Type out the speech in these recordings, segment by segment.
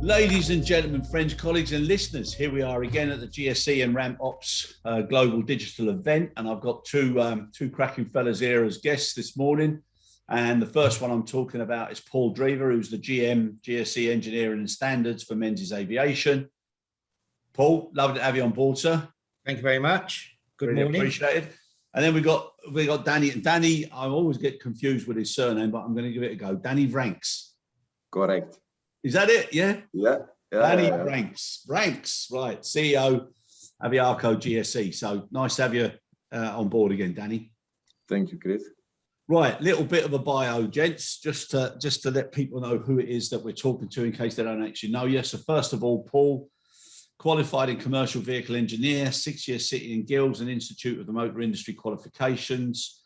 Ladies and gentlemen, friends, colleagues and listeners, here we are again at the GSE and RAMP-OPS Global Digital event. And I've got two cracking fellas here as guests this morning. And the first one I'm talking about is Paul Drever, who's the GM, GSE Engineering and Standards for Menzies Aviation. Paul, lovely to have you on board, sir. Thank you very much. Good really morning. Appreciate it. And then we got Danny. And Danny, I always get confused with his surname, but I'm going to give it a go. Danny Vranckx. Correct. Is that it? Yeah? Yeah. Danny Vranckx, right, CEO, Aviaco GSE. So nice to have you on board again, Danny. Thank you, Chris. Right, little bit of a bio, gents, just to let people know who it is that we're talking to in case they don't actually know you. So first of all, Paul, qualified in commercial vehicle engineer, 6-year City and Guilds and Institute of the Motor Industry qualifications.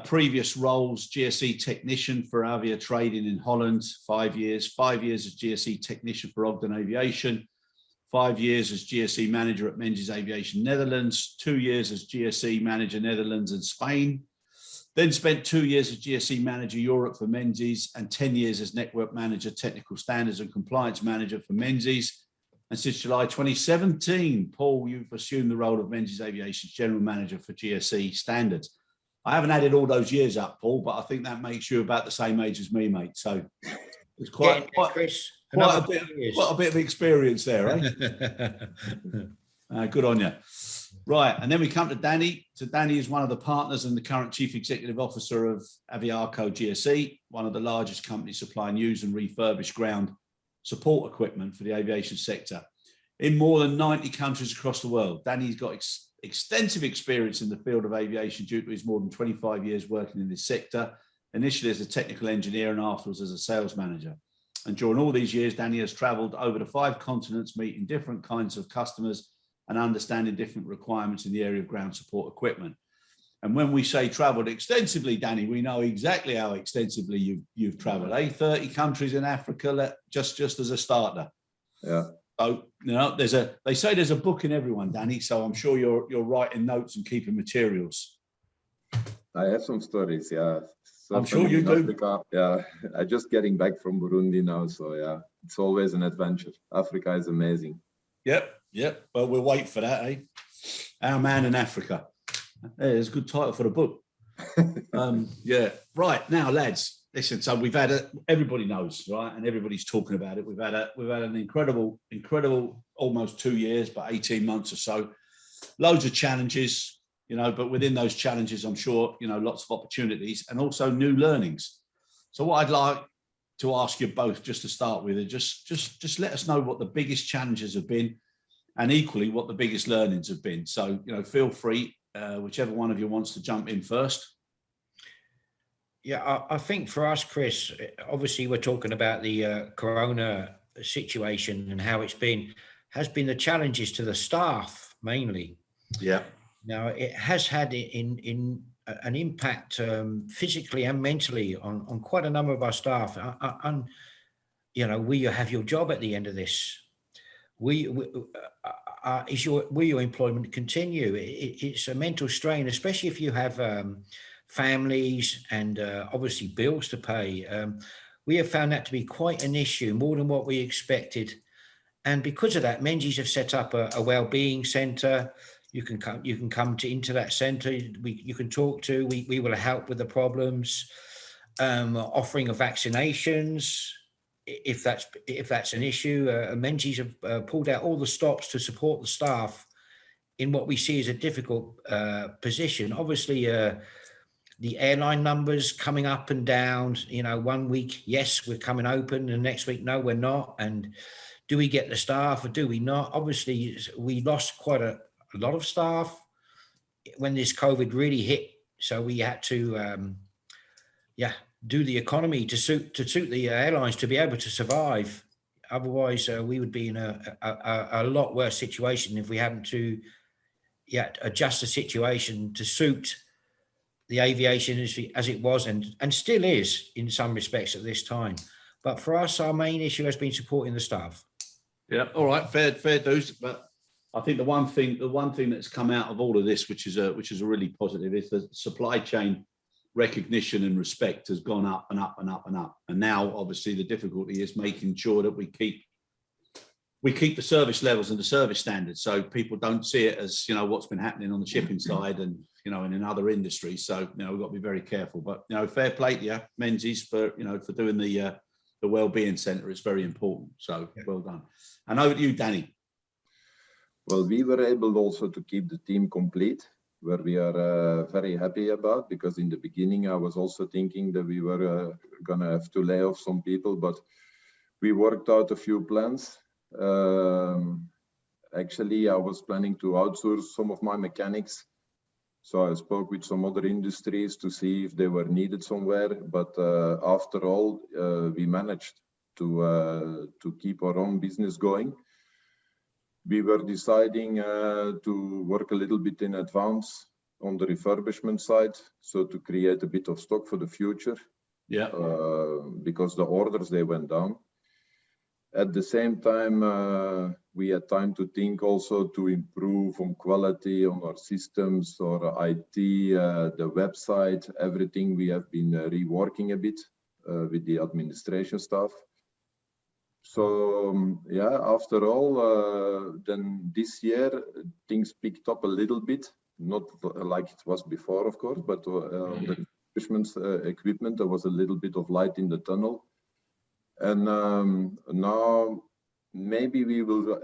Previous roles, GSE technician for Avia Trading in Holland, 5 years. 5 years as GSE technician for Ogden Aviation. 5 years as GSE manager at Menzies Aviation Netherlands. 2 years as GSE manager Netherlands and Spain. Then spent 2 years as GSE manager Europe for Menzies and 10 years as network manager, technical standards and compliance manager for Menzies. And since July 2017, Paul, you've assumed the role of Menzies Aviation's general manager for GSE standards. I haven't added all those years up, Paul, but I think that makes you about the same age as me, mate. So it's quite a bit of experience there, eh? Good on you. Right, and then we come to Danny. So Danny is one of the partners and the current chief executive officer of Aviaco GSE, one of the largest companies supplying used and refurbished ground support equipment for the aviation sector in more than 90 countries across the world. Danny's got extensive experience in the field of aviation due to his more than 25 years working in this sector, initially as a technical engineer and afterwards as a sales manager. And during all these years, Danny has traveled over the 5 continents, meeting different kinds of customers and understanding different requirements in the area of ground support equipment. And when we say traveled extensively, Danny, we know exactly how extensively you've traveled, 30 countries in Africa, just as a starter. Yeah. So, you know, they say there's a book in everyone, Danny. So I'm sure you're writing notes and keeping materials. I have some stories, yeah. I'm sure you do. Africa, yeah, I'm just getting back from Burundi now, so yeah, it's always an adventure. Africa is amazing. Yep. Well, we'll wait for that, eh? Our Man in Africa. There's a good title for the book. Yeah. Right now, lads. Listen, so we've had everybody knows, right? And everybody's talking about it. We've had an incredible, almost 2 years, but 18 months or so. Loads of challenges, you know, but within those challenges, I'm sure, you know, lots of opportunities and also new learnings. So what I'd like to ask you both just to start with is just let us know what the biggest challenges have been and equally what the biggest learnings have been. So, you know, feel free, whichever one of you wants to jump in first. Yeah, I think for us, Chris, obviously we're talking about the corona situation and how has been the challenges to the staff mainly. Yeah. Now it has had an impact physically and mentally on quite a number of our staff. And you know, will you have your job at the end of this? Will your employment continue? It's a mental strain, especially if you have families and obviously bills to pay. We have found that to be quite an issue, more than what we expected. And because of that, Menzies have set up a well-being centre. You can come into that centre. You can talk to. We will help with the problems, offering of vaccinations if that's an issue. Menzies have pulled out all the stops to support the staff in what we see as a difficult position. Obviously, the airline numbers coming up and down, you know, 1 week, yes, we're coming open, and next week, no, we're not. And do we get the staff or do we not? Obviously, we lost quite a lot of staff when this COVID really hit. So we had to, do the economy to suit the airlines to be able to survive. Otherwise, we would be in a lot worse situation if we hadn't to adjust the situation to suit the aviation industry as it was and still is in some respects at this time. But for us, our main issue has been supporting the staff. Yeah, all right, fair dues. But I think the one thing that's come out of all of this, which is a really positive, is the supply chain recognition and respect has gone up and up and up and up. And now, obviously, the difficulty is making sure that we keep the service levels and the service standards, so people don't see it as, you know, what's been happening on the shipping side and, you know, and in other industries. So, you know, we've got to be very careful. But, you know, fair play to you, Menzies, for, you know, for doing the wellbeing centre. It's very important. So well done. And over to you, Danny. Well, we were able also to keep the team complete, where we are very happy about, because in the beginning I was also thinking that we were going to have to lay off some people, but we worked out a few plans. Actually, I was planning to outsource some of my mechanics. So I spoke with some other industries to see if they were needed somewhere. But after all, we managed to keep our own business going. We were deciding to work a little bit in advance on the refurbishment side, so to create a bit of stock for the future. Yeah. Because the orders, they went down. At the same time, we had time to think also to improve on quality on our systems or IT, the website, everything. We have been reworking a bit with the administration staff. So yeah, after all, then this year things picked up a little bit, not like it was before, of course, but on the equipment, there was a little bit of light in the tunnel. And now maybe we will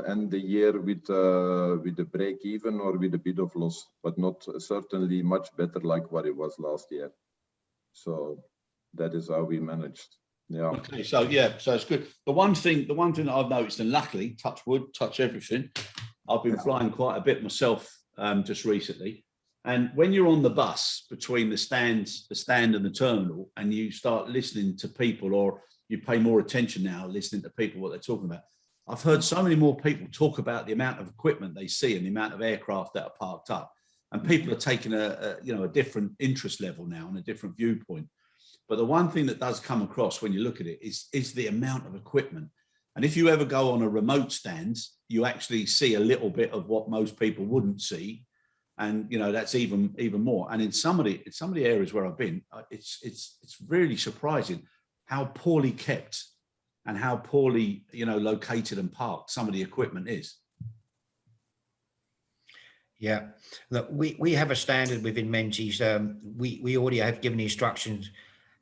end the year with a break even or with a bit of loss, but not certainly much better like what it was last year. So that is how we managed. Yeah. Okay. So yeah, so it's good. The one thing that I've noticed, and luckily, touch wood, touch everything, I've been flying quite a bit myself just recently. And when you're on the bus between the stand and the terminal, and you start listening to people, or you pay more attention now listening to people, what they're talking about. I've heard so many more people talk about the amount of equipment they see and the amount of aircraft that are parked up. And people are taking a different interest level now and a different viewpoint. But the one thing that does come across when you look at it is the amount of equipment. And if you ever go on a remote stand, you actually see a little bit of what most people wouldn't see. And, you know, that's even more. And in some of the areas where I've been, it's really surprising how poorly kept and how poorly, you know, located and parked some of the equipment is. Yeah, look, we have a standard within Menzies. We already have given instructions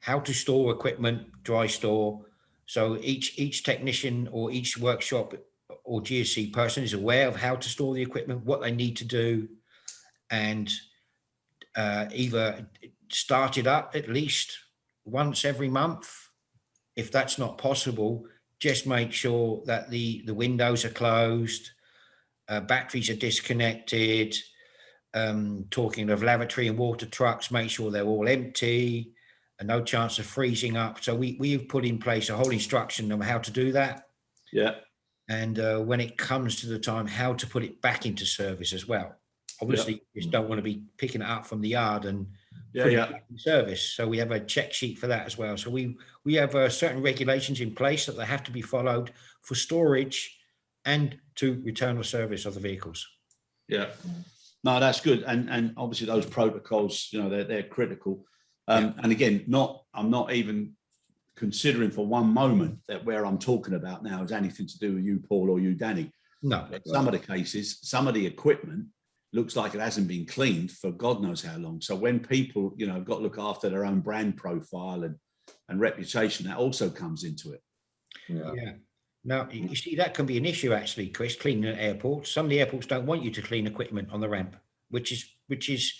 how to store equipment, dry store. So each technician or each workshop or GSE person is aware of how to store the equipment, what they need to do, and either start it up at least once every month. If that's not possible, just make sure that the windows are closed, batteries are disconnected. Talking of lavatory and water trucks, make sure they're all empty and no chance of freezing up. So we've put in place a whole instruction on how to do that. Yeah. And when it comes to the time, how to put it back into service as well. Obviously, you just don't want to be picking it up from the yard and putting it back in service. So we have a check sheet for that as well. So we have certain regulations in place that they have to be followed for storage and to return or service of the vehicles. Yeah. No, that's good. And obviously those protocols, you know, they're critical. And again, I'm not even considering for one moment that where I'm talking about now is anything to do with you, Paul, or you, Danny. No. In some of the cases, some of the equipment looks like it hasn't been cleaned for God knows how long. So when people, you know, have got to look after their own brand profile and reputation, that also comes into it. Yeah. Now, you see, that can be an issue, actually, Chris, cleaning at airports. Some of the airports don't want you to clean equipment on the ramp, which is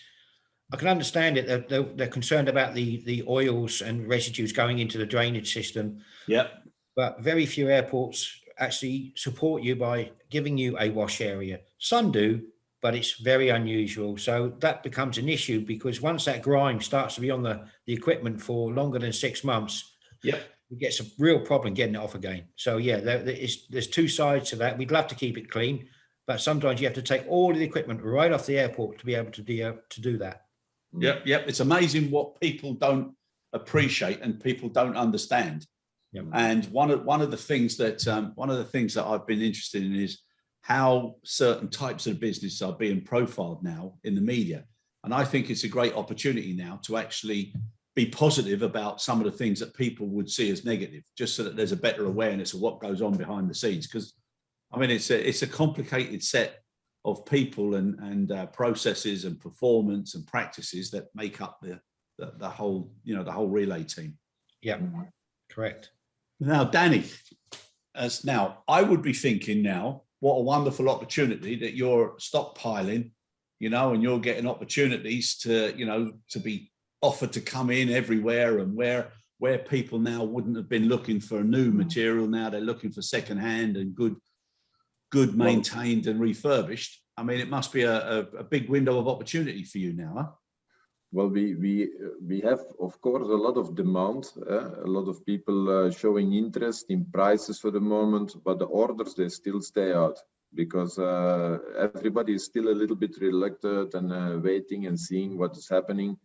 I can understand it. They're concerned about the oils and residues going into the drainage system. Yeah. But very few airports actually support you by giving you a wash area. Some do, but it's very unusual. So that becomes an issue, because once that grime starts to be on the equipment for longer than 6 months, it gets a real problem getting it off again. So yeah, there's two sides to that. We'd love to keep it clean, but sometimes you have to take all of the equipment right off the airport to be able to do that. Yep. It's amazing what people don't appreciate and people don't understand. Yep. And one of the things that I've been interested in is how certain types of business are being profiled now in the media. And I think it's a great opportunity now to actually be positive about some of the things that people would see as negative, just so that there's a better awareness of what goes on behind the scenes. Because I mean, it's a complicated set of people and processes and performance and practices that make up the whole, you know, the whole relay team. Yeah, correct. Now, Danny, I would be thinking now, what a wonderful opportunity that you're stockpiling, you know, and you're getting opportunities to, you know, to be offered to come in everywhere, and where people now wouldn't have been looking for new material, now they're looking for secondhand and good maintained and refurbished. I mean, it must be a big window of opportunity for you now, huh? Well, we have, of course, a lot of demand, a lot of people showing interest in prices for the moment, but the orders, they still stay out because everybody is still a little bit reluctant and waiting and seeing what is happening.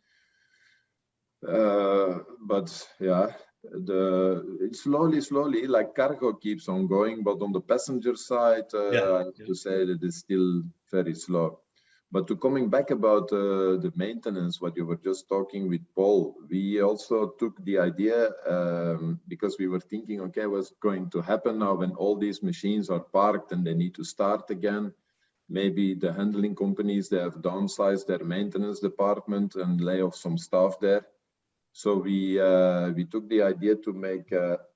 But yeah, it's slowly, like cargo keeps on going, but on the passenger side, I have to say that it's still very slow. But to coming back about the maintenance, what you were just talking with Paul, we also took the idea because we were thinking, okay, what's going to happen now when all these machines are parked and they need to start again? Maybe the handling companies, they have downsized their maintenance department and lay off some staff there. So we took the idea to make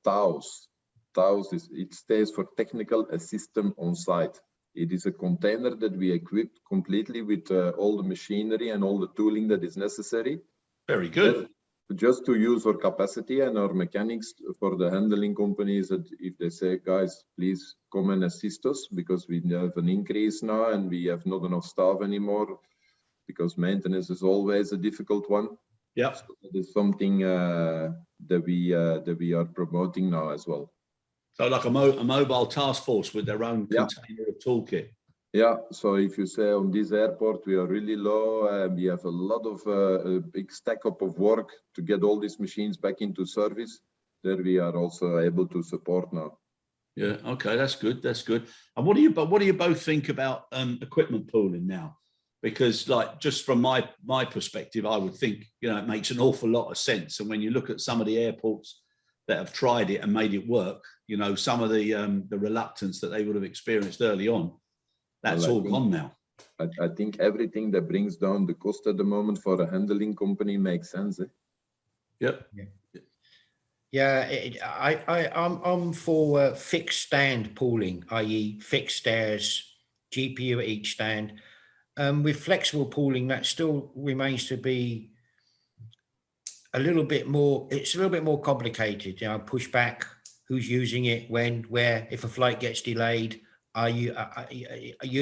TAOS. TAOS it stands for Technical Assistant on Site. It is a container that we equipped completely with all the machinery and all the tooling that is necessary. Very good. Just to use our capacity and our mechanics for the handling companies, that if they say, guys, please come and assist us because we have an increase now and we have not enough staff anymore, because maintenance is always a difficult one. Yeah, so that is something that we are promoting now as well. So like a mobile task force with their own container of toolkit. Yeah. So if you say on this airport we are really low and we have a lot of a big stack up of work to get all these machines back into service, there we are also able to support now. Yeah. Okay, that's good. That's good. And what do you both think about equipment pooling now? Because like just from my perspective, I would think, you know, it makes an awful lot of sense. And when you look at some of the airports that have tried it and made it work, you know, some of the reluctance that they would have experienced early on, that's all gone now. I think everything that brings down the cost at the moment for a handling company makes sense. Yep. I'm for fixed stand pooling, i.e. fixed stairs, GPU at each stand. With flexible pooling, that still remains to be a little bit more, it's a little bit more complicated, you know, push back, who's using it, when, where, if a flight gets delayed, are you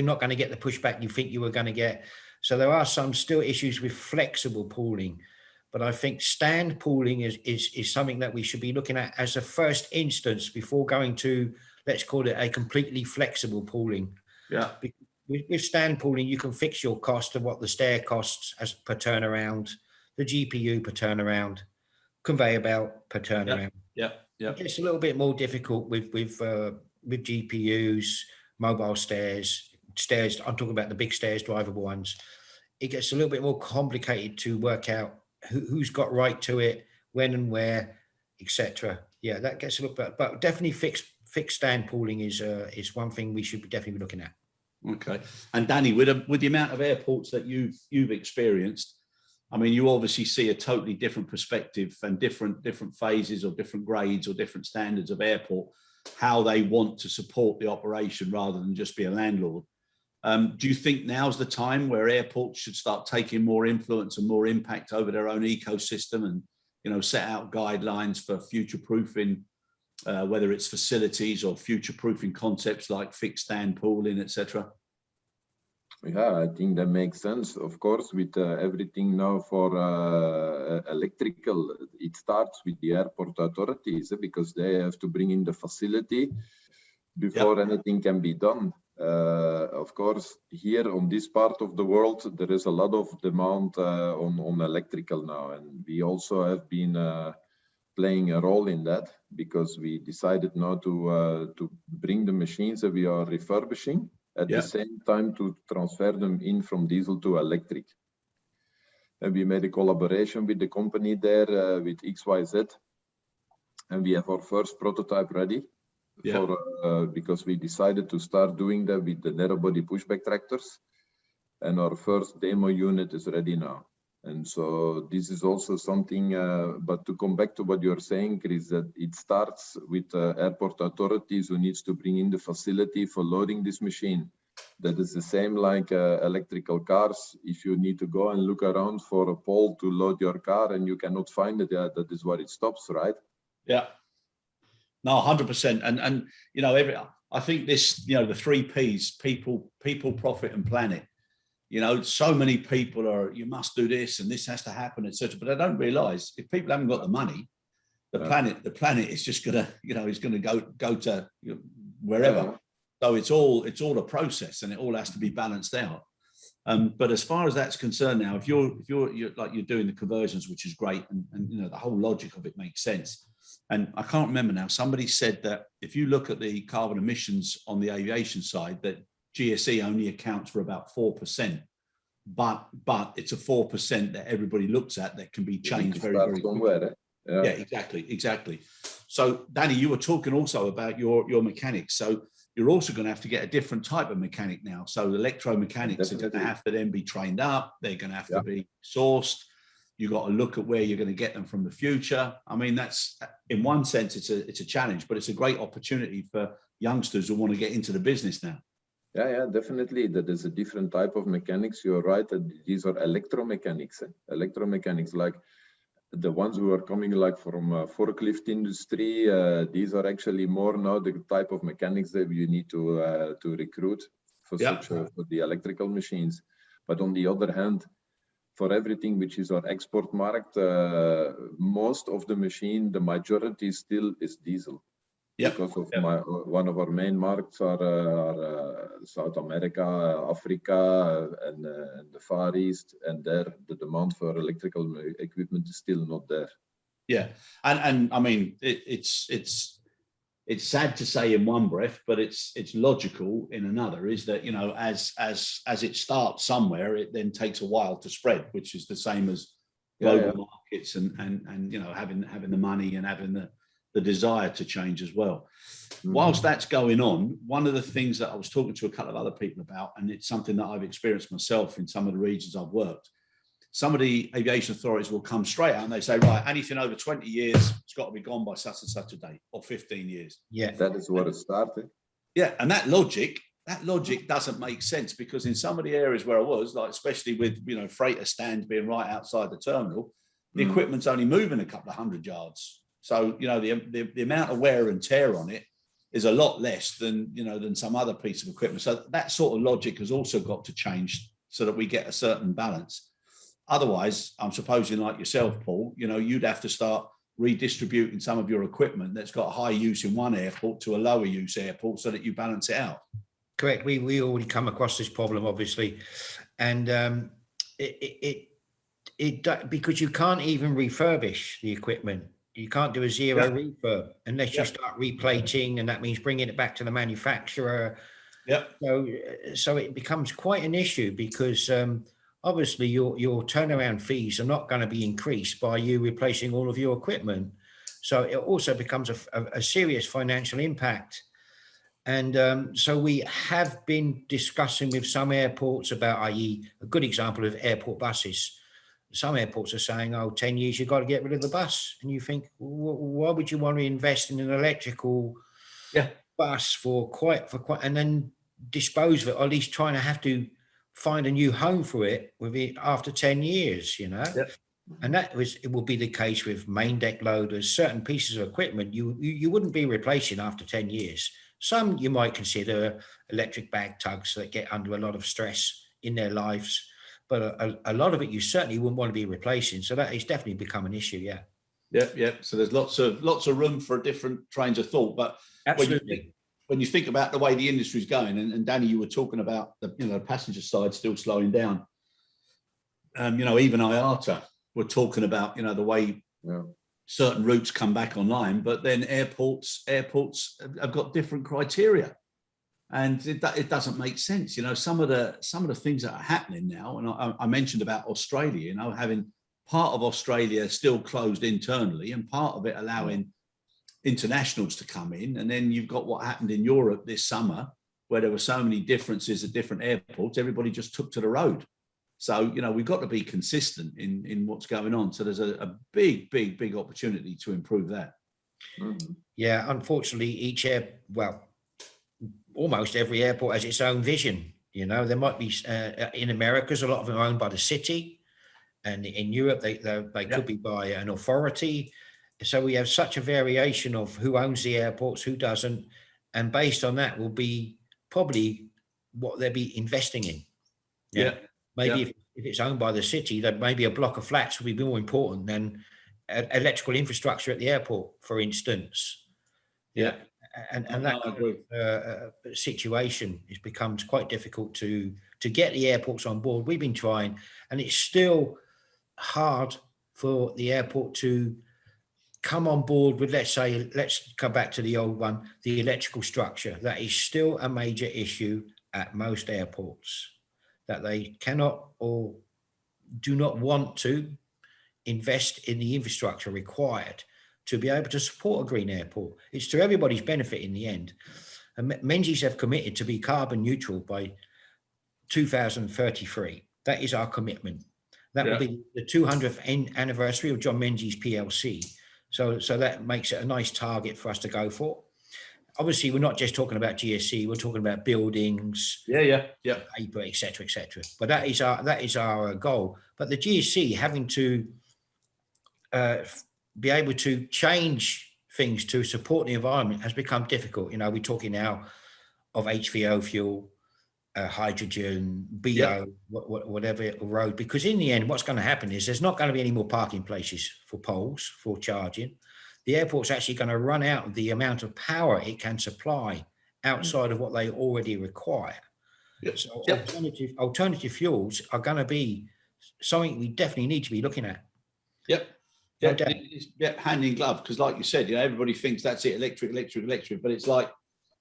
not going to get the pushback you think you were going to get? So there are some still issues with flexible pooling, but I think stand pooling is something that we should be looking at as a first instance before going to, let's call it a completely flexible pooling. Yeah. With stand pooling, you can fix your cost of what the stair costs as per turnaround, the GPU per turnaround, conveyor belt per turnaround. Yeah. It's a little bit more difficult with GPUs, mobile stairs. I'm talking about the big stairs, drivable ones. It gets a little bit more complicated to work out who's got right to it, when and where, etc. Yeah, that gets a little bit, but definitely fixed stand pooling is one thing we should definitely be looking at. Okay. And Danny, with the amount of airports that you've experienced, I mean, you obviously see a totally different perspective and different phases or different grades or different standards of airport, how they want to support the operation rather than just be a landlord. Do you think now's the time where airports should start taking more influence and more impact over their own ecosystem and, you know, set out guidelines for future-proofing, whether it's facilities or future-proofing concepts like fixed stand pooling, etc.? Yeah, I think that makes sense. Of course, with everything now for electrical, it starts with the airport authorities because they have to bring in the facility before anything can be done. Of course, here on this part of the world, there is a lot of demand on electrical now. And we also have been playing a role in that because we decided now to bring the machines that we are refurbishing at the same time to transfer them in from diesel to electric. And we made a collaboration with the company there, with XYZ. And we have our first prototype ready because we decided to start doing that with the narrow body pushback tractors. And our first demo unit is ready now. And so this is also something, but to come back to what you're saying, Chris, that it starts with airport authorities who needs to bring in the facility for loading this machine. That is the same like electrical cars. If you need to go and look around for a pole to load your car and you cannot find it, that is where it stops, right? Yeah. No, 100%. And you know, I think this, you know, the 3 Ps, people, profit, and planet. You know, so many people are, you must do this and this has to happen, etc. But I don't realize if people haven't got the money, the planet is just gonna, you know, is gonna go to wherever. Yeah. So it's all a process, and it all has to be balanced out. But as far as that's concerned now, if you're like you're doing the conversions, which is great, and you know the whole logic of it makes sense. And I can't remember now. Somebody said that if you look at the carbon emissions on the aviation side, that GSE only accounts for about 4%, but it's a 4% that everybody looks at that can be changed very quickly. Yeah, exactly. So Danny, you were talking also about your mechanics. So you're also going to have to get a different type of mechanic now. So the electromechanics are going to have to then be trained up. They're going to have to be sourced. You've got to look at where you're going to get them from the future. I mean, that's, in one sense, it's a challenge, but it's a great opportunity for youngsters who want to get into the business now. Yeah, definitely. That is a different type of mechanics. You're right. These are electromechanics. Electromechanics, like the ones who are coming like from forklift industry. These are actually more now the type of mechanics that you need to recruit for for the electrical machines. But on the other hand, for everything which is our export market, most of the machine, the majority still is diesel. Because of one of our main markets are South America, Africa, and the Far East, and there the demand for electrical equipment is still not there. Yeah, and I mean it's sad to say in one breath, but it's logical in another. Is that, you know, as it starts somewhere, it then takes a while to spread, which is the same as global markets and you know having the money and having the desire to change as well. Whilst that's going on, one of the things that I was talking to a couple of other people about, and it's something that I've experienced myself in some of the regions I've worked, some of the aviation authorities will come straight out and they say, right, anything over 20 years, it's got to be gone by such and such a date, or 15 years. Yeah, that is where it started. Yeah, and that logic doesn't make sense, because in some of the areas where I was, like especially with, you know, freighter stands being right outside the terminal, the equipment's only moving a couple of 100 yards. So, you know, the amount of wear and tear on it is a lot less than, you know, than some other piece of equipment. So that sort of logic has also got to change so that we get a certain balance. Otherwise, I'm supposing, like yourself, Paul, you know, you'd have to start redistributing some of your equipment that's got high use in one airport to a lower use airport so that you balance it out. Correct. We already come across this problem, obviously, and because you can't even refurbish the equipment. You can't do a zero refurb unless you start replating, and that means bringing it back to the manufacturer. So it becomes quite an issue, because obviously your turnaround fees are not going to be increased by you replacing all of your equipment. So it also becomes a serious financial impact. And so we have been discussing with some airports about, i.e., a good example of airport buses. Some airports are saying, 10 years, you've got to get rid of the bus. And you think, why would you want to invest in an electrical bus for quite, and then dispose of it, or at least trying to have to find a new home for it after 10 years, you know? And it will be the case with main deck loaders, certain pieces of equipment you wouldn't be replacing after 10 years. Some you might consider electric bag tugs that get under a lot of stress in their lives. But a lot of it you certainly wouldn't want to be replacing. So that is definitely become an issue, Yeah. So there's lots of room for different trains of thought. But absolutely, when you think about the way the industry is going, and Danny, you were talking about the passenger side still slowing down. Even IATA were talking about the way certain routes come back online, but then airports have got different criteria. And it doesn't make sense. You know, some of the things that are happening now, and I mentioned about Australia, you know, having part of Australia still closed internally and part of it allowing internationals to come in. And then you've got what happened in Europe this summer, where there were so many differences at different airports, everybody just took to the road. So, you know, we've got to be consistent in what's going on. So there's a big opportunity to improve that. Yeah, unfortunately, almost every airport has its own vision. You know, there might be in Americas, a lot of them are owned by the city, and in Europe they could be by an authority. So we have such a variation of who owns the airports, who doesn't, and based on that will be probably what they'll be investing in. Maybe if it's owned by the city, then maybe a block of flats will be more important than electrical infrastructure at the airport, for instance. And that kind of situation, it becomes quite difficult to get the airports on board. We've been trying, and it's still hard for the airport to come on board with, let's come back to the old one, the electrical structure. That is still a major issue at most airports, that they cannot or do not want to invest in the infrastructure required to be able to support a green airport. It's to everybody's benefit in the end. And Menzies have committed to be carbon neutral by 2033. That is our commitment. That will be the 200th anniversary of John Menzies PLC. So that makes it a nice target for us to go for. Obviously, we're not just talking about GSE, we're talking about buildings, paper, etc. But that is our goal. But the GSE having to be able to change things to support the environment has become difficult. You know, we're talking now of HVO fuel, hydrogen, BO, whatever road, because in the end, what's going to happen is there's not going to be any more parking places for poles for charging. The airport's actually going to run out of the amount of power it can supply outside of what they already require. So alternative fuels are going to be something we definitely need to be looking at. Hand in glove, because like you said, you know, everybody thinks that's it, electric, but it's like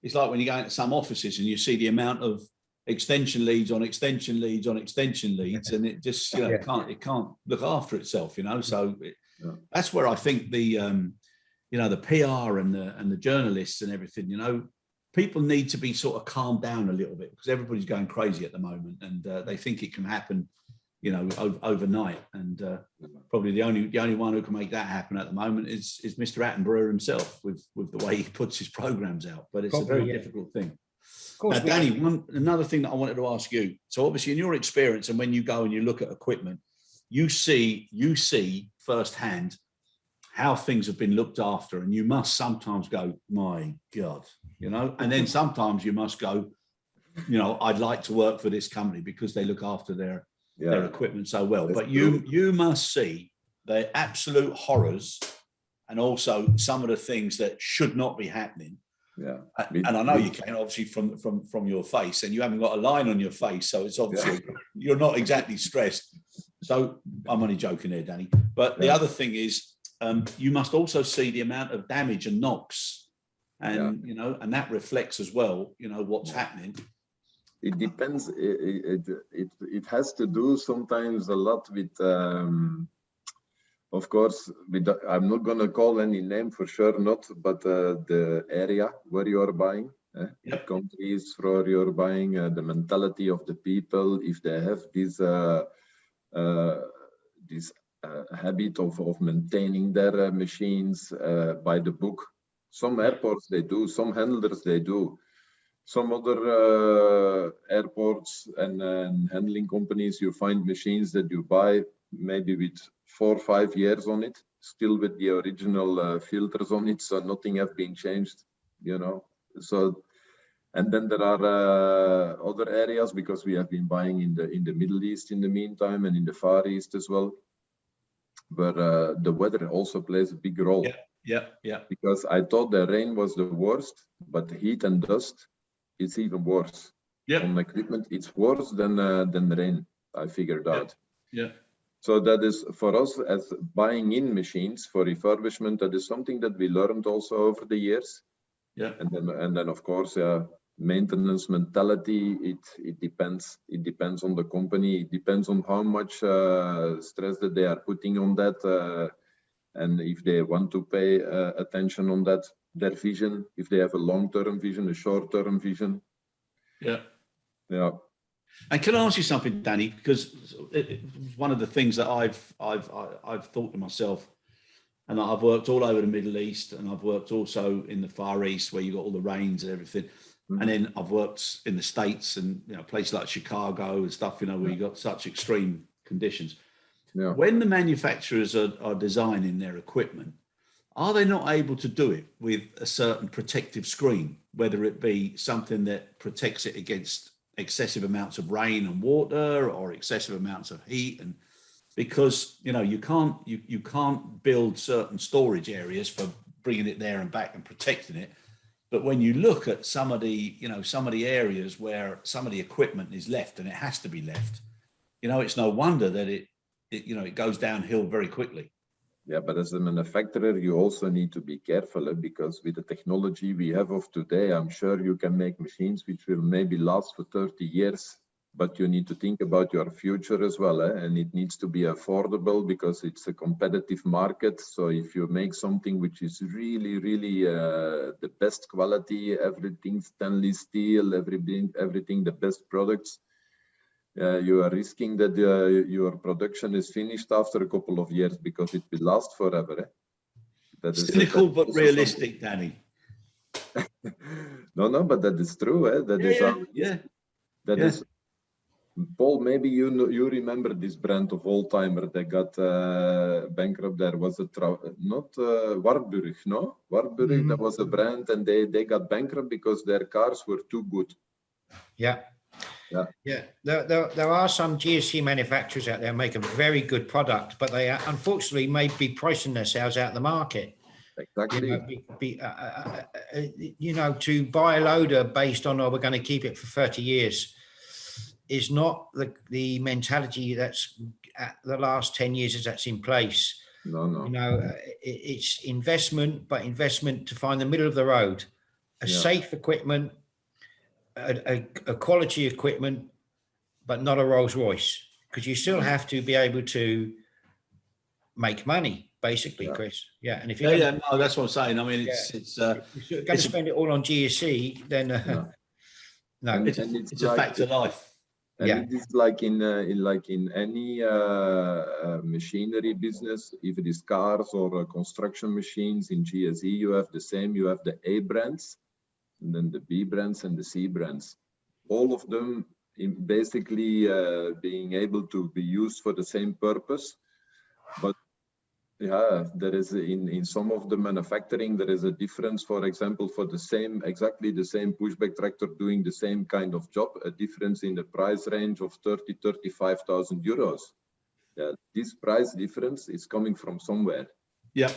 when you go into some offices and you see the amount of extension leads on extension leads on extension leads, and it just, you know, it can't look after itself, you know. So that's where I think the you know, the PR and the journalists and everything, you know, people need to be sort of calmed down a little bit, because everybody's going crazy at the moment, and they think it can happen, you know, overnight. And probably the only one who can make that happen at the moment is Mr. Attenborough himself, with the way he puts his programs out. But it's a very difficult thing. Now, Danny, another thing that I wanted to ask you. So obviously, in your experience, and when you go and you look at equipment, you see firsthand how things have been looked after, and you must sometimes go, my God, you know, and then sometimes you must go, you know, I'd like to work for this company because they look after their equipment so well. But you must see the absolute horrors, and also some of the things that should not be happening. And I know you can, obviously, from your face, and you haven't got a line on your face, so it's obviously you're not exactly stressed. So I'm only joking there, Danny. But the other thing is, you must also see the amount of damage and knocks, and you know, and that reflects as well, you know, what's happening. It depends. It has to do sometimes a lot with, of course, I'm not going to call any name, for sure not, but the area where you are buying, the countries where you're buying, the mentality of the people, if they have this habit of maintaining their machines by the book. Some airports they do, some handlers they do. Some other airports and handling companies, you find machines that you buy maybe with 4 or 5 years on it, still with the original filters on it, so nothing has been changed, you know. So, and then there are other areas, because we have been buying in the Middle East in the meantime, and in the Far East as well, where the weather also plays a big role. Because I thought the rain was the worst, but heat and dust, it's even worse. On equipment, it's worse than rain, I figured out. So that is, for us, as buying in machines for refurbishment, that is something that we learned also over the years. And then of course, maintenance mentality, it depends. It depends on the company. It depends on how much stress that they are putting on that, and if they want to pay attention on that, their vision, if they have a long-term vision, a short-term vision. Yeah. Yeah. And can I ask you something, Danny? Because one of the things that I've thought to myself, and I've worked all over the Middle East, and I've worked also in the Far East where you got all the rains and everything. And then I've worked in the States and, you know, places like Chicago and stuff, you know, where you got such extreme conditions. Yeah. When the manufacturers are designing their equipment, are they not able to do it with a certain protective screen, whether it be something that protects it against excessive amounts of rain and water or excessive amounts of heat? And because, you know, you can't build certain storage areas for bringing it there and back and protecting it. But when you look at some of the areas where some of the equipment is left, and it has to be left, you know, it's no wonder that it goes downhill very quickly. Yeah, but as a manufacturer, you also need to be careful, because with the technology we have of today, I'm sure you can make machines which will maybe last for 30 years, but you need to think about your future as well, and it needs to be affordable because it's a competitive market. So if you make something which is really, really the best quality, everything stainless steel, everything the best products, you are risking that your production is finished after a couple of years because it will last forever. That is cynical but realistic, Danny. No, but that is true. That is. Paul, maybe you remember this brand of oldtimer that got bankrupt. There was Warburg, no? Warburg, that was a brand, and they got bankrupt because their cars were too good. Yeah. There are some GSE manufacturers out there who make a very good product, but they unfortunately may be pricing themselves out of the market. Exactly. You know, to buy a loader based on, oh, we're going to keep it for 30 years is not the mentality that's at the last 10 years that's in place. No. You know, it's investment, but investment to find the middle of the road, safe equipment, a quality equipment, but not a Rolls Royce, because you still have to be able to make money, basically, Chris. Yeah, and if you're no, that's what I'm saying. I mean, it's if you're going to spend it all on GSE, then no, it's a fact of life. And it is like in any machinery business, if it is cars or construction machines, in GSE you have the same. You have the A brands, and then the B brands and the C brands. All of them basically being able to be used for the same purpose. But there is in some of the manufacturing, there is a difference. For example, for exactly the same pushback tractor doing the same kind of job, a difference in the price range of 35,000 euros. Yeah, this price difference is coming from somewhere. Yeah.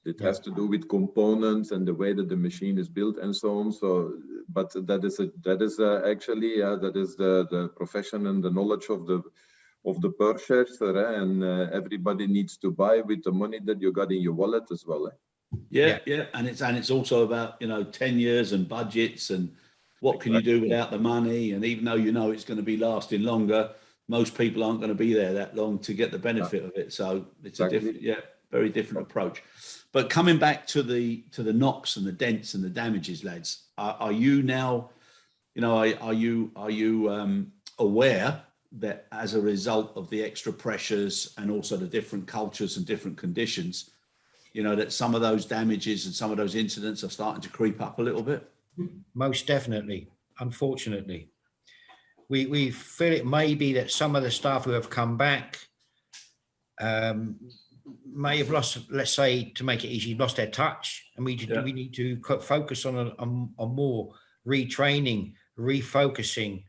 It has to do with components and the way that the machine is built and so on. So, but that is actually the profession and the knowledge of the purchaser, and everybody needs to buy with the money that you got in your wallet as well. Yeah. And it's also about, you know, 10 years and budgets and what can you do without the money. And even though you know it's going to be lasting longer, most people aren't going to be there that long to get the benefit of it. So it's a different, very different approach. But coming back to the knocks and the dents and the damages, lads, are you now, you know, are you aware that as a result of the extra pressures and also the different cultures and different conditions, you know, that some of those damages and some of those incidents are starting to creep up a little bit? Most definitely. Unfortunately, we feel it may be that some of the staff who have come back may have lost, let's say, to make it easy, lost their touch, and we need to focus on more retraining, refocusing.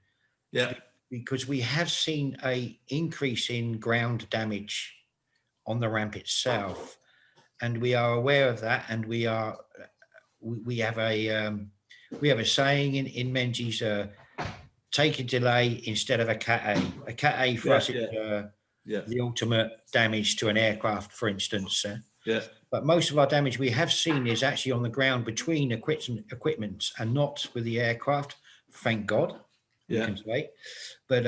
Yeah. Because we have seen a increase in ground damage on the ramp itself, and we are aware of that. And we have a saying in Menzies: take a delay instead of a Cat A. A Cat A for us is the ultimate damage to an aircraft, for instance. But most of our damage we have seen is actually on the ground between equipment and not with the aircraft. thank God, you can say. But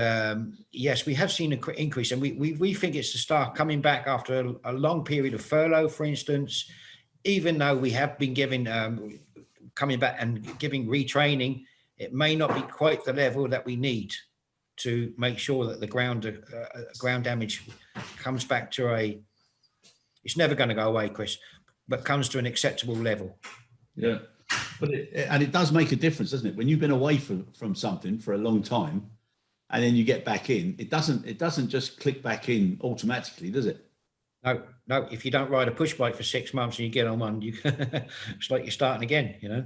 yes, we have seen an increase, and we think it's the start coming back after a long period of furlough, for instance. Even though we have been giving coming back and giving retraining, it may not be quite the level that we need to make sure that the ground damage comes back to it's never going to go away, Chris, but comes to an acceptable level. Yeah. But it does make a difference, doesn't it? When you've been away from something for a long time and then you get back in, it doesn't just click back in automatically, does it? No. If you don't ride a push bike for 6 months and you get on one, it's like you're starting again, you know?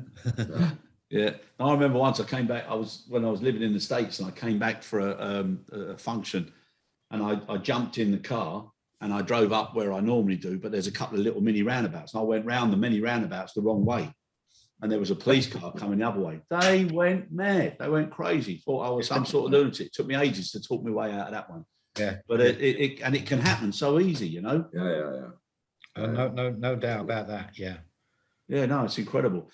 Yeah. I remember once I came back, when I was living in the States, and I came back for a function, and I jumped in the car and I drove up where I normally do, but there's a couple of little mini roundabouts, and I went round the mini roundabouts the wrong way. And there was a police car coming the other way. They went mad. They went crazy. Thought I was some sort of lunatic. It took me ages to talk my way out of that one. Yeah. But it can happen so easy, you know? Yeah. No doubt about that. Yeah. Yeah, no, it's incredible.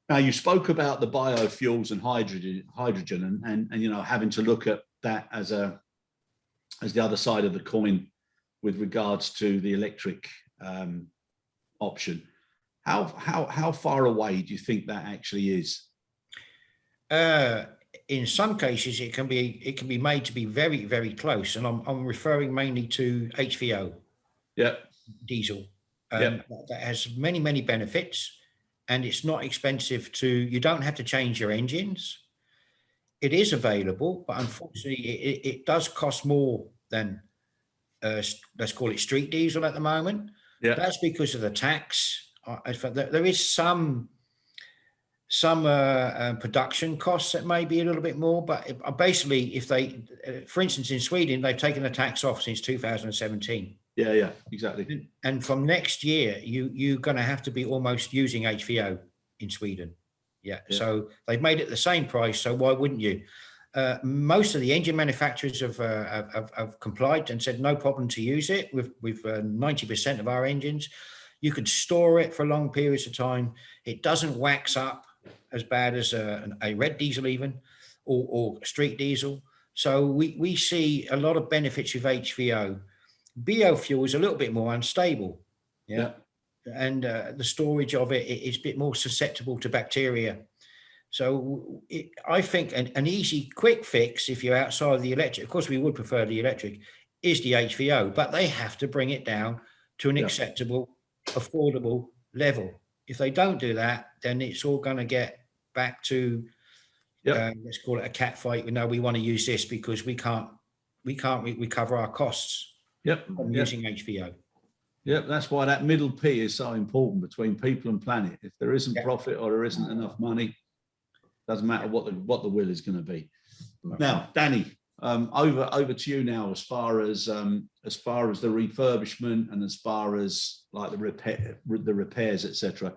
Now, you spoke about the biofuels and hydrogen and you know, having to look at that as the other side of the coin with regards to the electric option. How far away do you think that actually is? In some cases, it can be made to be very, very close, and I'm referring mainly to HVO. Yeah. Diesel. That has many benefits, and it's not expensive you don't have to change your engines. It is available, but unfortunately, it does cost more than let's call it street diesel at the moment. Yeah. That's because of the tax. There is some production costs that may be a little bit more, but basically, if they, for instance, in Sweden, they've taken the tax off since 2017. Yeah, exactly. And from next year, you're going to have to be almost using HVO in Sweden. Yeah. So they've made it the same price. So why wouldn't you? Most of the engine manufacturers have complied and said no problem to use it with 90% of our engines. You could store it for long periods of time. It doesn't wax up as bad as a red diesel even, or street diesel. So we see a lot of benefits with HVO. Biofuel is a little bit more unstable. Yeah. And the storage of it is a bit more susceptible to bacteria. So I think an easy, quick fix, if you're outside of the electric, of course we would prefer the electric, is the HVO, but they have to bring it down to an acceptable, affordable level. If they don't do that, then it's all going to get back to, let's call it a cat fight. We know we want to use this because we can't recover our costs from using HVO. Yep, that's why that middle P is so important between people and planet. If there isn't profit or there isn't enough money, doesn't matter what the will is going to be. Now, Danny, over to you now. As far as the refurbishment and as far as like the repairs, etc.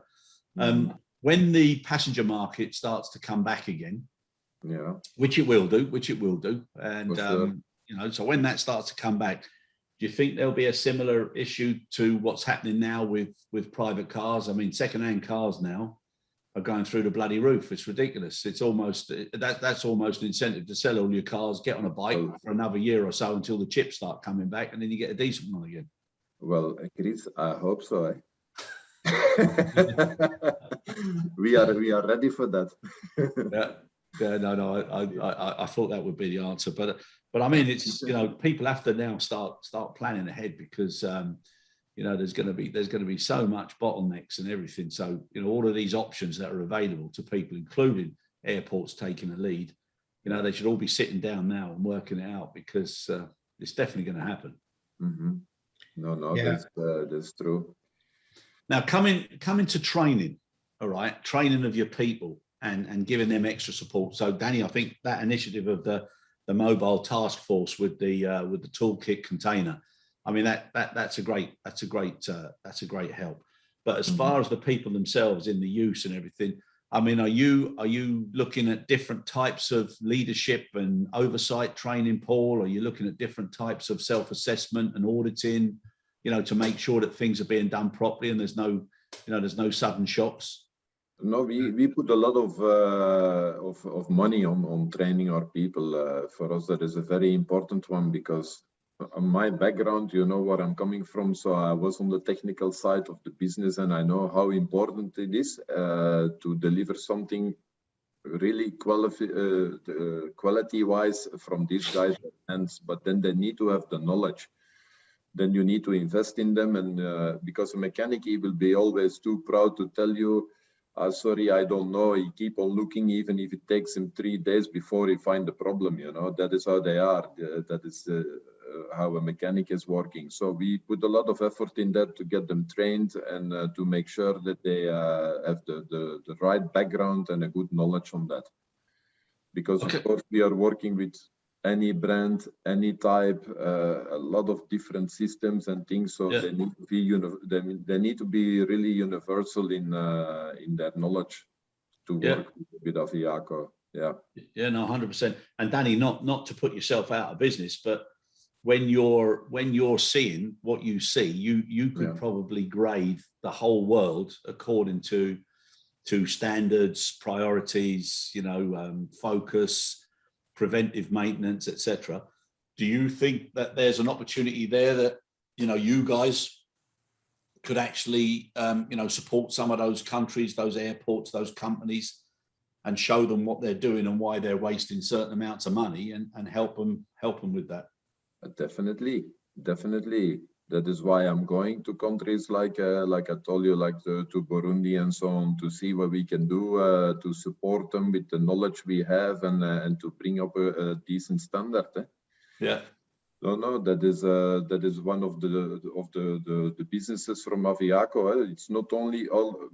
When the passenger market starts to come back again, which it will do, and you know, so when that starts to come back, do you think there'll be a similar issue to what's happening now with private cars? I mean, second-hand cars now are going through the bloody roof. It's ridiculous. It's almost that's almost an incentive to sell all your cars, get on a bike for another year or so until the chips start coming back, and then you get a decent one again. Well, Chris, I hope so. We are ready for that. I thought that would be the answer, but I mean, it's, you know, people have to now start planning ahead because you know, there's going to be so much bottlenecks and everything. So, you know, all of these options that are available to people, including airports taking a lead, you know, they should all be sitting down now and working it out because it's definitely going to happen. That's true. Now, coming to training, all right, training of your people and giving them extra support. So, Danny, I think that initiative of the mobile task force with the toolkit container, I mean, that's a great help. But as far as the people themselves in the use and everything, I mean, are you looking at different types of leadership and oversight training, Paul? Are you looking at different types of self-assessment and auditing, you know, to make sure that things are being done properly and there's no sudden shocks? No, we put a lot of money on training our people. For us, that is a very important one, because on my background, you know where I'm coming from. So I was on the technical side of the business, and I know how important it is to deliver something really quality-wise from these guys' hands. But then they need to have the knowledge. Then you need to invest in them, and because a mechanic, he will be always too proud to tell you, sorry, I don't know. He keep on looking, even if it takes him 3 days before he find the problem. You know, that is how they are. That is how a mechanic is working. So we put a lot of effort in that to get them trained, and to make sure that they have the right background and a good knowledge on that. Because of course we are working with any brand, any type, a lot of different systems and things. So they need to be they need to be really universal in their knowledge to work with Aviaco. Yeah. Yeah, no, 100%. And Danny, not to put yourself out of business, but when you're seeing what you see, you could probably grade the whole world according to standards, priorities, you know, focus, preventive maintenance, etc. Do you think that there's an opportunity there that, you know, you guys could actually, you know, support some of those countries, those airports, those companies, and show them what they're doing and why they're wasting certain amounts of money, and help them with that? Definitely. That is why I'm going to countries like I told you, like to Burundi and so on, to see what we can do to support them with the knowledge we have, and to bring up a decent standard. Yeah. No, that is one of the businesses from Aviaco. It's not only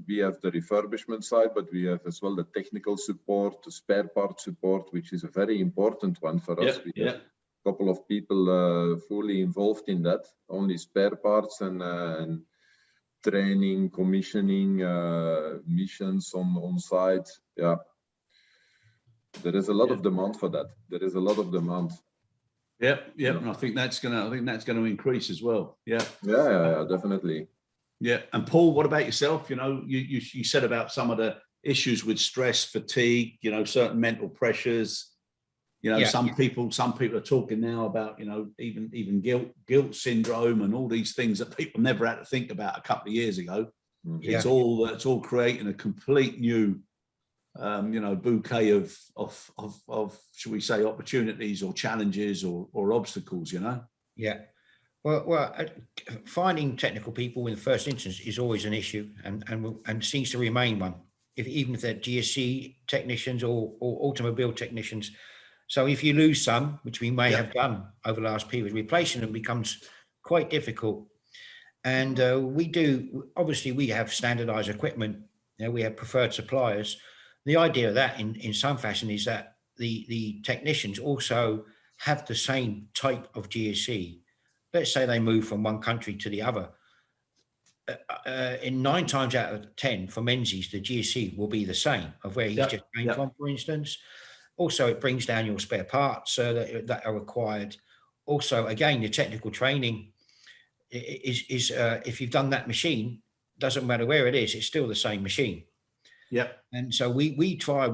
we have the refurbishment side, but we have as well the technical support, the spare part support, which is a very important one for us. We have a couple of people fully involved in that, only spare parts and training, commissioning, missions on site. Yeah, there is a lot of demand for that. There is a lot of demand. Yep. And I think that's gonna increase as well. Yeah, definitely. Yeah. And Paul, what about yourself? You know, you said about some of the issues with stress, fatigue, you know, certain mental pressures. You know, some people are talking now about, you know, even guilt syndrome and all these things that people never had to think about a couple of years ago. It's all creating a complete new, you know, bouquet of should we say opportunities or challenges or obstacles, you know? Yeah. Well, finding technical people in the first instance is always an issue, and seems to remain one. Even if they're GSE technicians or automobile technicians. So if you lose some, which we may have done over the last period, replacing them becomes quite difficult. And obviously we have standardized equipment. You know, we have preferred suppliers. The idea of that in some fashion is that the technicians also have the same type of GSE. Let's say they move from one country to the other. In 9 times out of 10 for Menzies, the GSE will be the same of where he's just came from, for instance. Also, it brings down your spare parts that are required. Also, again, the technical training is if you've done that machine, doesn't matter where it is, it's still the same machine. Yeah. And so we try,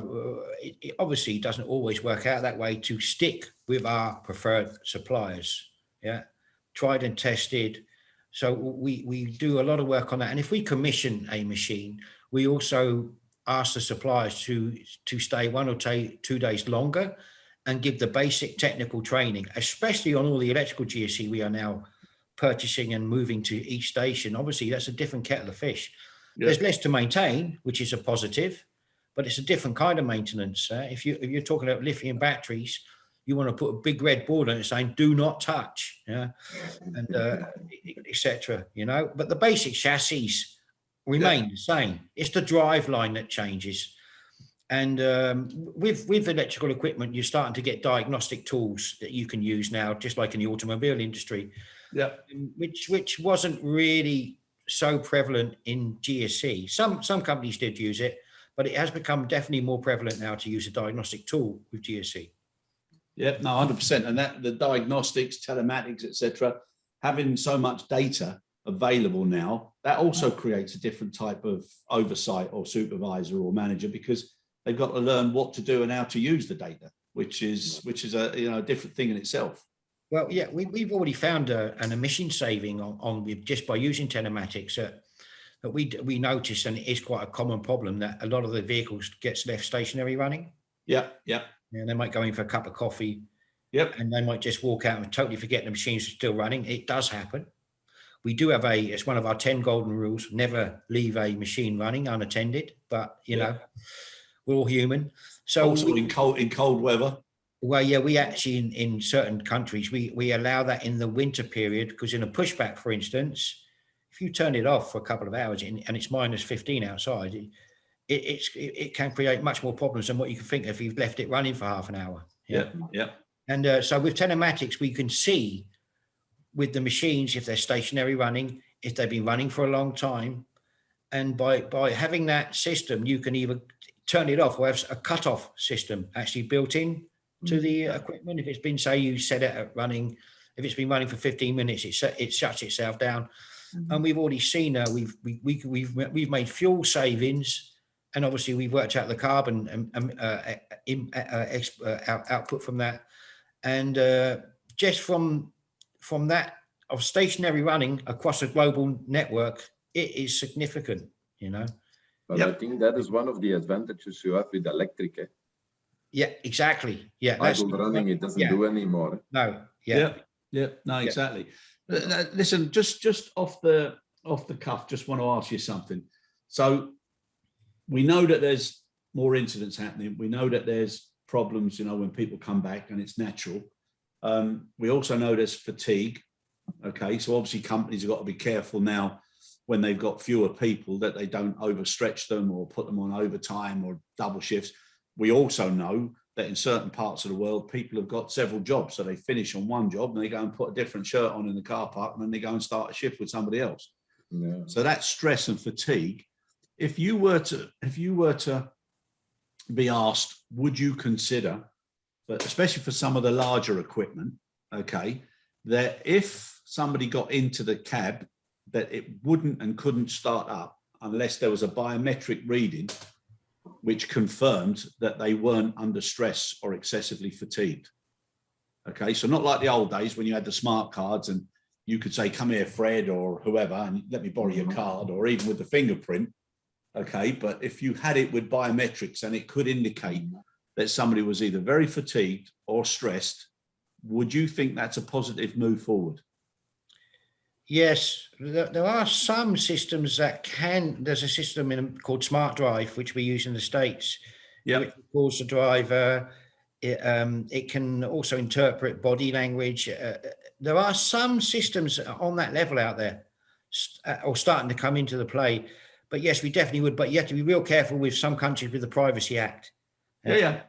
it obviously doesn't always work out that way, to stick with our preferred suppliers. Yeah. Tried and tested. So we do a lot of work on that. And if we commission a machine, we also ask the suppliers to stay 1 or 2 days longer and give the basic technical training, especially on all the electrical GSE we are now purchasing and moving to each station. Obviously, that's a different kettle of fish. Yeah. There's less to maintain, which is a positive, but it's a different kind of maintenance. If you're talking about lithium batteries, you want to put a big red board on it saying "Do not touch," and etc. You know, but the basic chassis remain the same. It's the drive line that changes. And with electrical equipment, you're starting to get diagnostic tools that you can use now, just like in the automobile industry. Yeah. Which wasn't really so prevalent in GSE. Some companies did use it, but it has become definitely more prevalent now to use a diagnostic tool with GSE. Yeah, no, 100%. And that the diagnostics, telematics, etc., having so much data available now, that also creates a different type of oversight or supervisor or manager, because they've got to learn what to do and how to use the data, which is a different thing in itself. Well, yeah, we've already found an emission saving on just by using telematics that we noticed, and it is quite a common problem, that a lot of the vehicles gets left stationary running. Yeah, yeah. And they might go in for a cup of coffee. Yep. And they might just walk out and totally forget the machine's still running. It does happen. We do have it's one of our 10 golden rules: never leave a machine running unattended. But you know, we're all human. So also in cold weather. Well, yeah, we actually in certain countries we allow that in the winter period, because in a pushback, for instance, if you turn it off for a couple of hours and it's minus 15 outside, it can create much more problems than what you can think if you've left it running for half an hour. Yeah, yeah. And so with telematics, we can see with the machines if they're stationary running, if they've been running for a long time, and by having that system, you can either turn it off or have a cut-off system actually built in to the equipment. If it's been, say, you set it at running, if it's been running for 15 minutes, it shuts itself down. And we've already seen we've made fuel savings, and obviously we've worked out the carbon output from that, and just from that of stationary running across a global network, it is significant, you know. But I think that is one of the advantages you have with electric. Yeah, exactly. Yeah, idle running, it doesn't do anymore. No. No, exactly. Listen, just off the cuff, just want to ask you something. So we know that there's more incidents happening. We know that there's problems, you know, when people come back, and it's natural. We also know there's fatigue. Okay, so obviously companies have got to be careful now when they've got fewer people that they don't overstretch them or put them on overtime or double shifts. We also know that in certain parts of the world, people have got several jobs. So they finish on one job and they go and put a different shirt on in the car park, and then they go and start a shift with somebody else. Yeah. So that's stress and fatigue. If you were to be asked, would you consider, but especially for some of the larger equipment, okay, that if somebody got into the cab, that it wouldn't and couldn't start up unless there was a biometric reading which confirmed that they weren't under stress or excessively fatigued. Okay, so not like the old days when you had the smart cards and you could say, come here, Fred, or whoever, and let me borrow your card, or even with the fingerprint. Okay, but if you had it with biometrics and it could indicate that somebody was either very fatigued or stressed, would you think that's a positive move forward? Yes, there are some systems that can. There's a system called Smart Drive, which we use in the States. Yeah, which calls the driver. It can also interpret body language. There are some systems on that level out there, or starting to come into the play. But yes, we definitely would. But you have to be real careful with some countries with the Privacy Act. But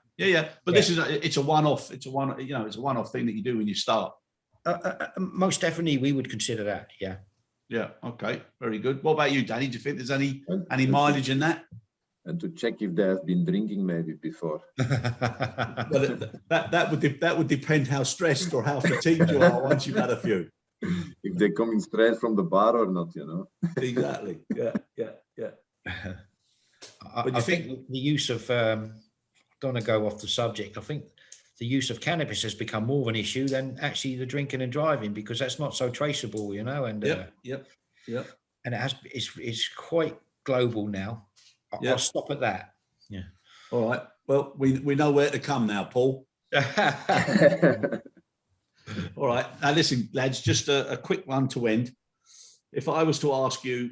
this is it's a one-off. It's a one-off thing that you do when you start. Most definitely, we would consider that. Yeah. Yeah. Okay. Very good. What about you, Danny? Do you think there's any mileage in that? And to check if they have been drinking maybe before. Well, that would depend how stressed or how fatigued you are once you've had a few. If they're coming straight from the bar or not, you know. Exactly. Yeah. I think the use of don't want to go off the subject. I think the use of cannabis has become more of an issue than actually the drinking and driving, because that's not so traceable, you know. And and it's quite global now. I'll stop at that. Yeah. All right. Well, we know where to come now, Paul. All right. Now listen, lads, just a quick one to end. If I was to ask you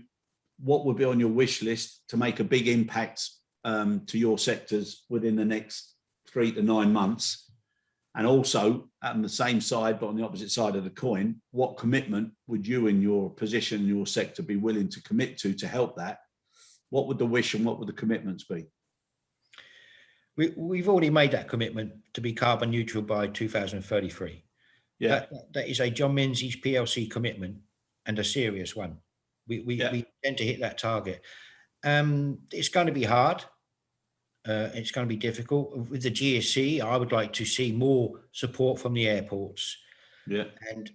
what would be on your wish list to make a big impact to your sectors within the next 3 to 9 months, and also on the same side, but on the opposite side of the coin, what commitment would you in your position, your sector, be willing to commit to help that? What would the wish and what would the commitments be? We've already made that commitment to be carbon neutral by 2033. Yeah, that is a John Menzies PLC commitment, and a serious one. We tend to hit that target. It's going to be hard. It's going to be difficult. With the GSE, I would like to see more support from the airports. Yeah. And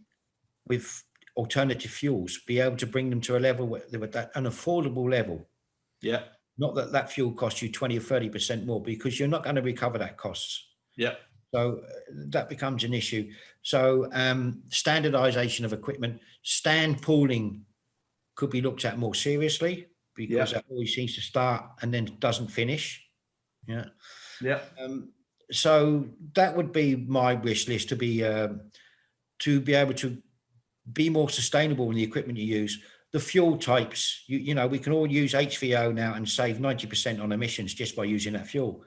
with alternative fuels, be able to bring them to a level where they were an affordable level. Yeah. Not that that fuel costs you 20 or 30% more, because you're not going to recover that costs. Yeah. So that becomes an issue. So standardization of equipment, stand pooling could be looked at more seriously, because that always seems to start and then doesn't finish. Yeah. Yeah. So that would be my wish list, to be able to be more sustainable in the equipment you use. The fuel types, you know, we can all use HVO now and save 90% on emissions just by using that fuel.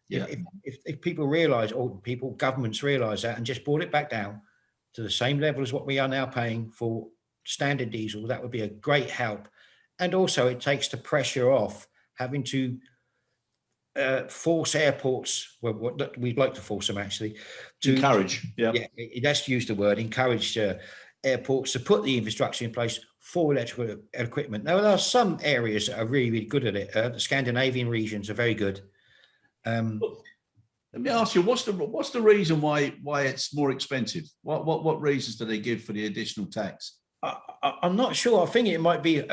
Yeah. If people realize, or governments realize that, and just brought it back down to the same level as what we are now paying for standard diesel, that would be a great help. And also it takes the pressure off having to force airports, well, we'd like to force them actually, to encourage. Yeah. Let's use the word encourage airports to put the infrastructure in place for electrical equipment. Now, there are some areas that are really, really good at it. The Scandinavian regions are very good. Let me ask you, what's the reason why it's more expensive? What reasons do they give for the additional tax? I'm not sure. I think it might be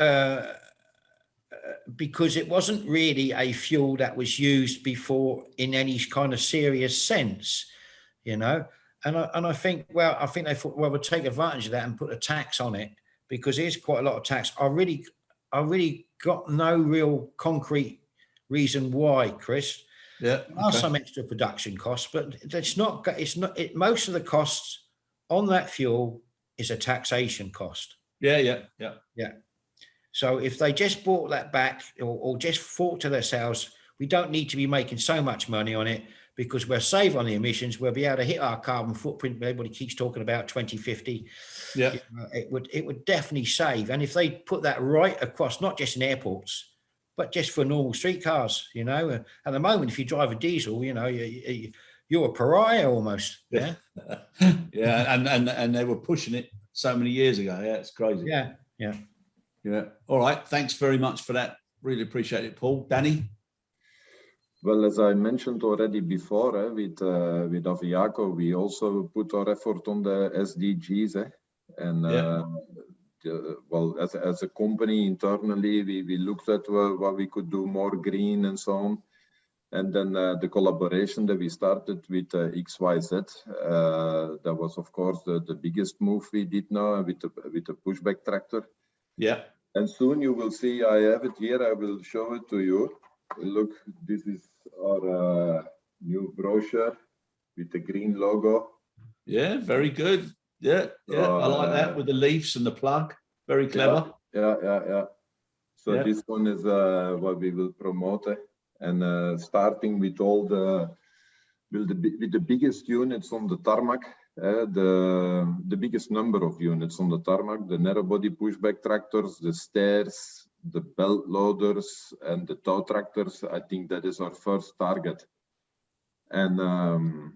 because it wasn't really a fuel that was used before in any kind of serious sense, you know. And I think they thought, well, we'll take advantage of that and put a tax on it, because there's quite a lot of tax. I really got no real concrete reason why, Chris. Yeah, there are some extra production costs, but most of the costs on that fuel is a taxation cost. Yeah. So if they just brought that back, or just thought to themselves, we don't need to be making so much money on it, because we'll save on the emissions, we'll be able to hit our carbon footprint. Everybody keeps talking about 2050. Yeah, it would definitely save. And if they put that right across, not just in airports, but just for normal streetcars, you know. At the moment, if you drive a diesel, you know, you're a pariah almost. Yeah. Yeah, and they were pushing it so many years ago. Yeah, it's crazy. Yeah. All right. Thanks very much for that. Really appreciate it, Paul. Danny? Well, as I mentioned already before, with Aviaco, we also put our effort on the SDGs. Well, as a company internally, we looked at what we could do more green and so on. And then the collaboration that we started with XYZ, that was, of course, the biggest move we did now with the pushback tractor. Yeah. And soon you will see, I have it here, I will show it to you. Look, this is our new brochure with the green logo. Yeah, very good. Yeah, I like that, with the leaves and the plug. Very clever. Yeah. So this one is what we will promote, and starting with all with the biggest units on the tarmac, the biggest number of units on the tarmac, the narrow body pushback tractors, the stairs, the belt loaders, and the tow tractors. I think that is our first target. And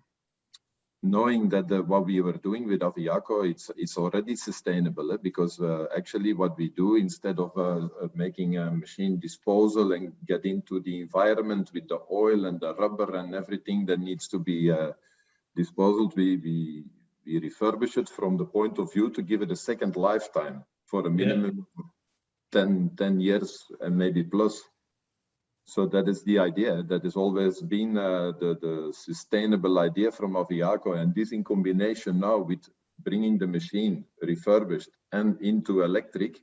knowing that what we were doing with Aviaco, it's already sustainable, because actually what we do, instead of making a machine disposal and get into the environment with the oil and the rubber and everything that needs to be disposed, we refurbish it from the point of view to give it a second lifetime for a minimum of 10 years and maybe plus. So that is the idea. That has always been the sustainable idea from Aviaco, and this in combination now with bringing the machine refurbished and into electric,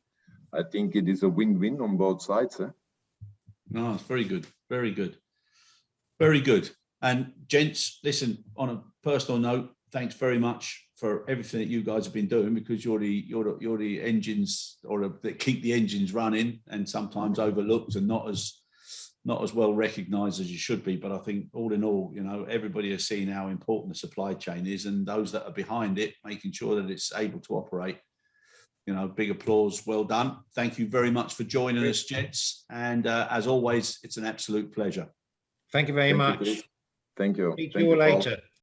I think it is a win-win on both sides. No, it's very good. Very good. Very good. And gents, listen, on a personal note, thanks very much for everything that you guys have been doing, because you're the engines, or that keep the engines running, and sometimes overlooked and not as well recognized as you should be. But I think all in all, you know, everybody has seen how important the supply chain is, and those that are behind it, making sure that it's able to operate. You know, big applause. Well done. Thank you very much for joining us, gents. And as always, it's an absolute pleasure. Thank you very much. Thank you. Speak to you all later.